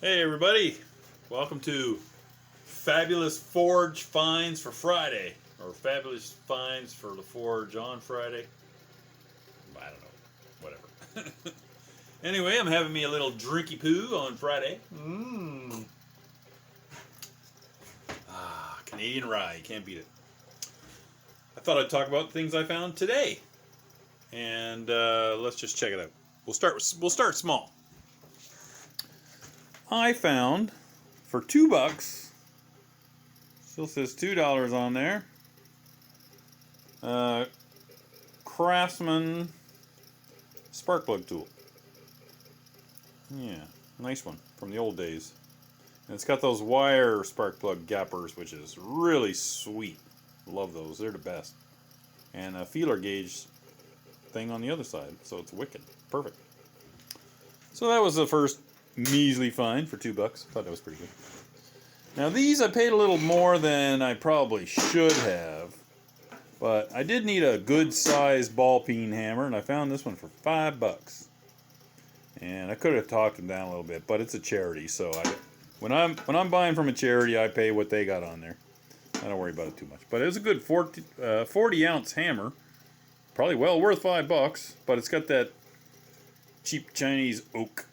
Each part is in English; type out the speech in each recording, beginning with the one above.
Hey everybody, welcome to Fabulous Forge Finds for Friday, or Fabulous Finds for the Forge on Friday. I don't know, whatever. Anyway, I'm having me a little drinky poo on Friday. Canadian rye, you can't beat it. I thought I'd talk about things I found today, and let's just check it out. We'll start small. I found for $2, still says $2 on there, Craftsman spark plug tool. Yeah, nice one from the old days. And it's got those wire spark plug gappers, which is really sweet. Love those, they're the best. And a feeler gauge thing on the other side, so it's wicked. Perfect. So that was the first measly find for $2. Thought that was pretty good. Now these I paid a little more than I probably should have, but I did need a good sized ball peen hammer, and I found this one for $5. And I could have talked them down a little bit, but it's a charity, so when I'm buying from a charity, I pay what they got on there. I don't worry about it too much. But it was a good 40-ounce hammer, probably well worth $5, but it's got that cheap Chinese oak.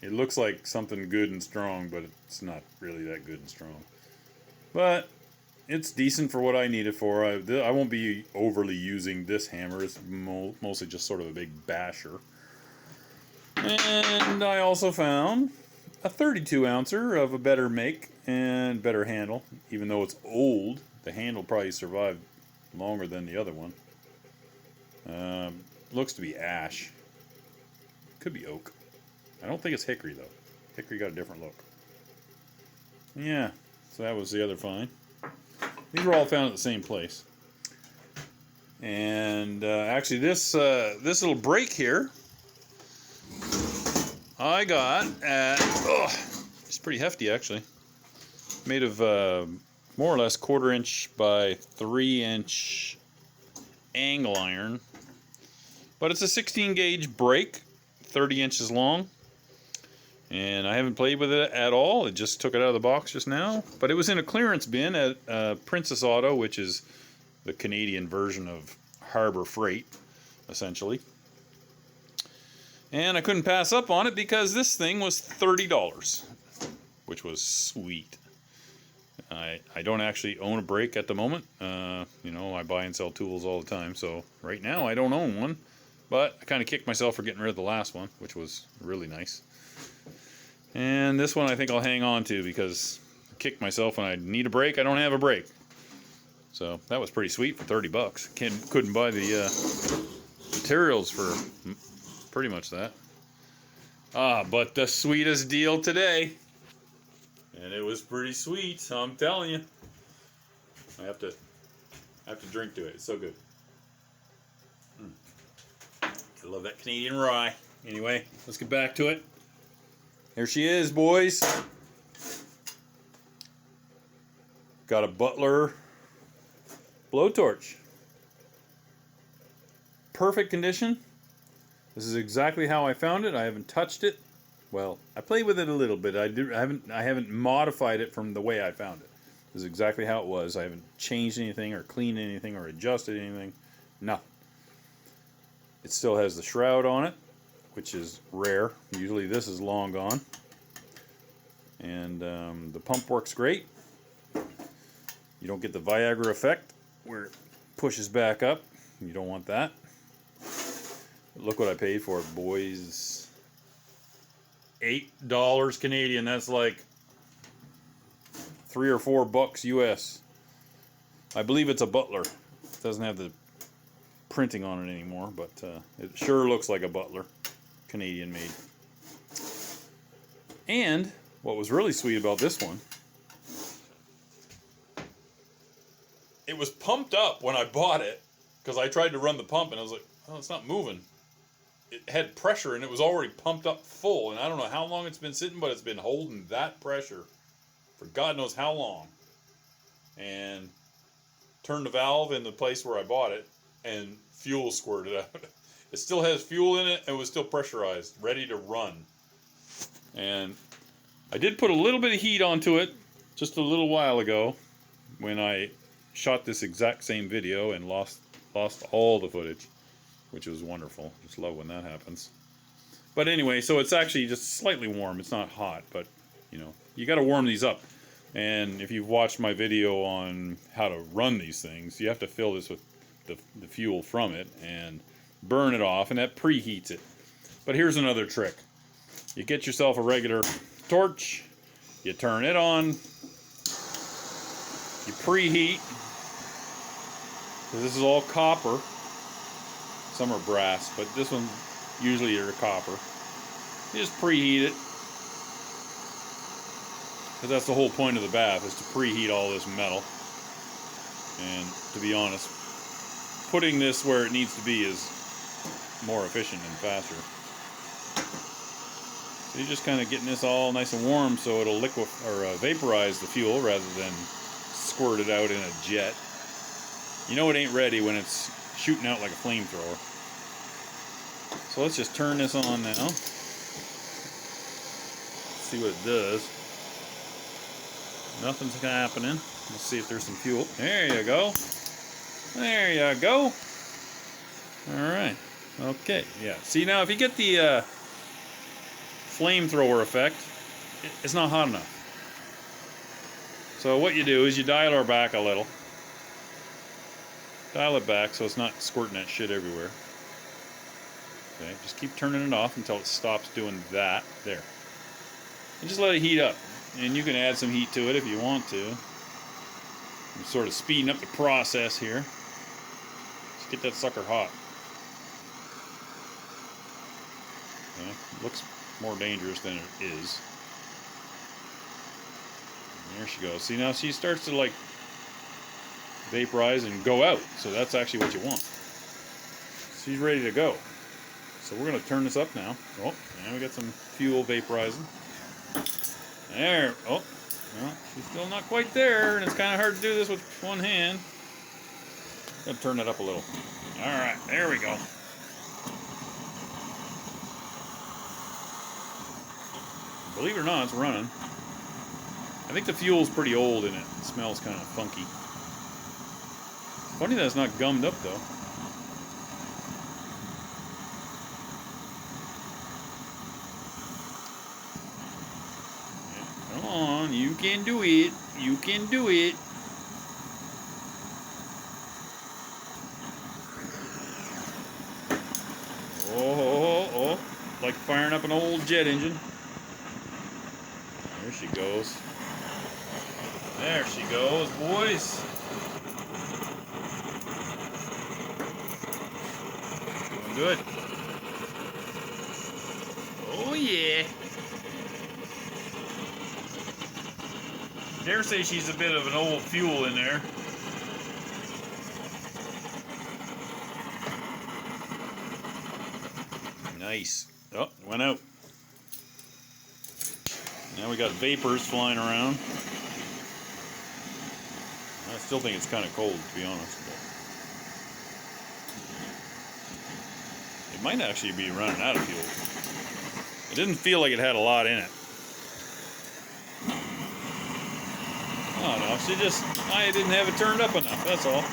It looks like something good and strong, but it's not really that good and strong. But it's decent for what I need it for. I won't be overly using this hammer. It's mostly just sort of a big basher. And I also found a 32-ouncer of a better make and better handle. Even though it's old, the handle probably survived longer than the other one. Looks to be ash. Could be oak. I don't think it's hickory, though. Hickory got a different look. Yeah, so that was the other find. These were all found at the same place. And actually, this little break here, I got at... it's pretty hefty, actually. Made of more or less 1/4 inch by 3-inch angle iron. But it's a 16 gauge break, 30 inches long. And I haven't played with it at all. It just took it out of the box just now. But it was in a clearance bin at Princess Auto, which is the Canadian version of Harbor Freight, essentially. And I couldn't pass up on it because this thing was $30, which was sweet. I don't actually own a brake at the moment. You know, I buy and sell tools all the time. So right now I don't own one. But I kind of kicked myself for getting rid of the last one, which was really nice. And this one I think I'll hang on to because I kicked myself when I need a brake. I don't have a brake. So that was pretty sweet for $30. Couldn't buy the materials for pretty much that. But the sweetest deal today. And it was pretty sweet, I'm telling you. I have to drink to it. It's so good. I love that Canadian rye. Anyway, let's get back to it. Here she is, boys. Got a Butler blowtorch. Perfect condition. This is exactly how I found it. I haven't touched it. Well, I played with it a little bit. I haven't modified it from the way I found it. This is exactly how it was. I haven't changed anything or cleaned anything or adjusted anything. Nothing. It still has the shroud on it, which is rare. Usually this is long gone. And the pump works great. You don't get the Viagra effect where it pushes back up. You don't want that. But look what I paid for it, boys. $8 Canadian. That's like $3 or $4 US. I believe it's a Butler. It doesn't have the printing on it anymore, but it sure looks like a Butler. Canadian made. And what was really sweet about this one, it was pumped up when I bought it because I tried to run the pump and I was like, oh, it's not moving. It had pressure and it was already pumped up full, and I don't know how long it's been sitting, but it's been holding that pressure for God knows how long. And turned the valve in the place where I bought it and fuel squirted out. It still has fuel in it and was still pressurized, ready to run. And I did put a little bit of heat onto it just a little while ago when I shot this exact same video and lost all the footage, which was wonderful. Just love when that happens. But anyway, so it's actually just slightly warm. It's not hot, but you know, you got to warm these up. And if you've watched my video on how to run these things, you have to fill this with the fuel from it and burn it off, and that preheats it. But here's another trick. You get yourself a regular torch, you turn it on, you preheat, because this is all copper. Some are brass, but this one usually are copper. You just preheat it, because that's the whole point of the bath, is to preheat all this metal. And to be honest, putting this where it needs to be is more efficient and faster. So you're just kind of getting this all nice and warm so it'll vaporize the fuel rather than squirt it out in a jet. You know it ain't ready when it's shooting out like a flamethrower. So let's just turn this on now. See what it does. Nothing's happening. Let's see if there's some fuel. There you go. There you go. Alright. Okay. Yeah. See, now if you get the flamethrower effect, it's not hot enough. So what you do is you dial her back a little. Dial it back so it's not squirting that shit everywhere. Okay. Just keep turning it off until it stops doing that. There. And just let it heat up. And you can add some heat to it if you want to. I'm sort of speeding up the process here. Just get that sucker hot. Okay. Looks more dangerous than it is. And there she goes. See, now she starts to like vaporize and go out. So that's actually what you want. She's ready to go. So we're going to turn this up now. Oh, and we got some fuel vaporizing. There. Oh, well, she's still not quite there, and it's kind of hard to do this with one hand. I'm going to turn it up a little. All right, there we go. Believe it or not, it's running. I think the fuel's pretty old in it. It smells kind of funky. Funny that it's not gummed up, though. Come on, you can do it. You can do it. Oh, like firing up an old jet engine. There she goes. There she goes, boys. Doing good. Oh, yeah. Dare say she's a bit of an old fuel in there. Nice. Oh, it went out. Now we got vapors flying around. I still think it's kind of cold, to be honest. But it might actually be running out of fuel. It didn't feel like it had a lot in it. Oh no, I didn't have it turned up enough, that's all.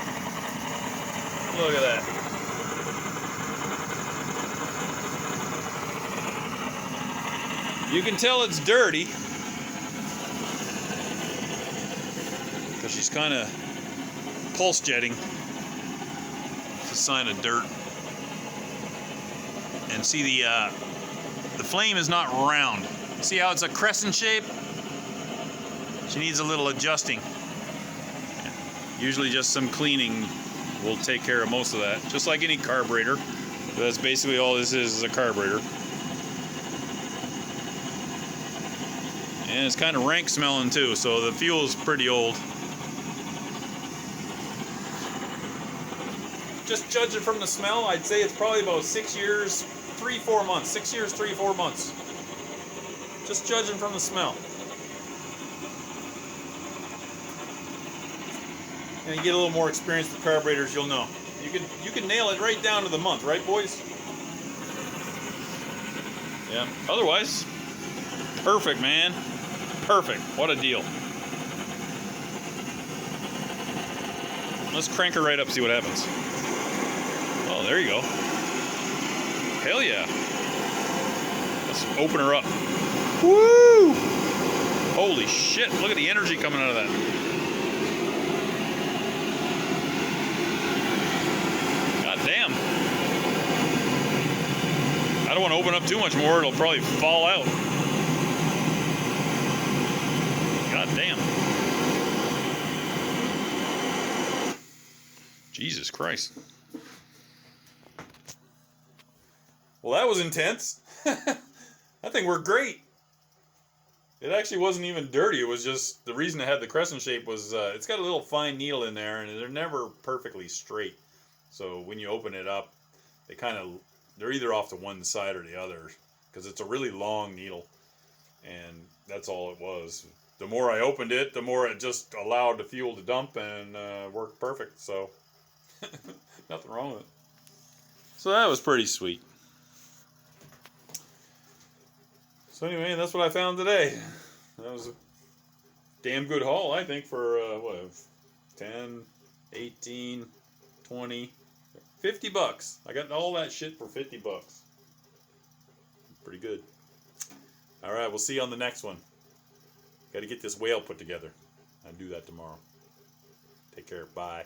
Look at that. You can tell it's dirty because she's kind of pulse jetting. It's a sign of dirt. And see the flame is not round. See how it's a crescent shape? She needs a little adjusting. Usually just some cleaning will take care of most of that. Just like any carburetor. That's basically all this is a carburetor. And it's kind of rank smelling too, so the fuel is pretty old. Just judging from the smell, I'd say it's probably about 6 years, 3-4 months. 6 years, 3-4 months. Just judging from the smell. And you get a little more experience with carburetors, you'll know. You can nail it right down to the month, right, boys? Yeah. Otherwise, perfect, man. Perfect. What a deal. Let's crank her right up, see what happens. Oh, there you go. Hell yeah. Let's open her up. Woo! Holy shit, look at the energy coming out of that. God damn. I don't want to open up too much more, it'll probably fall out. God damn. Jesus Christ. Well, that was intense. That thing worked great. It actually wasn't even dirty. It was just, the reason it had the crescent shape was it's got a little fine needle in there, and they're never perfectly straight. So when you open it up, they're either off to one side or the other, because it's a really long needle, and that's all it was. The more I opened it, the more it just allowed the fuel to dump, and worked perfect. So nothing wrong with it. So that was pretty sweet. So anyway, that's what I found today. That was a damn good haul, I think, for, 10, 18, 20, $50. I got all that shit for $50. Pretty good. Alright, we'll see you on the next one. Got to get this whale put together. I'll do that tomorrow. Take care. Bye.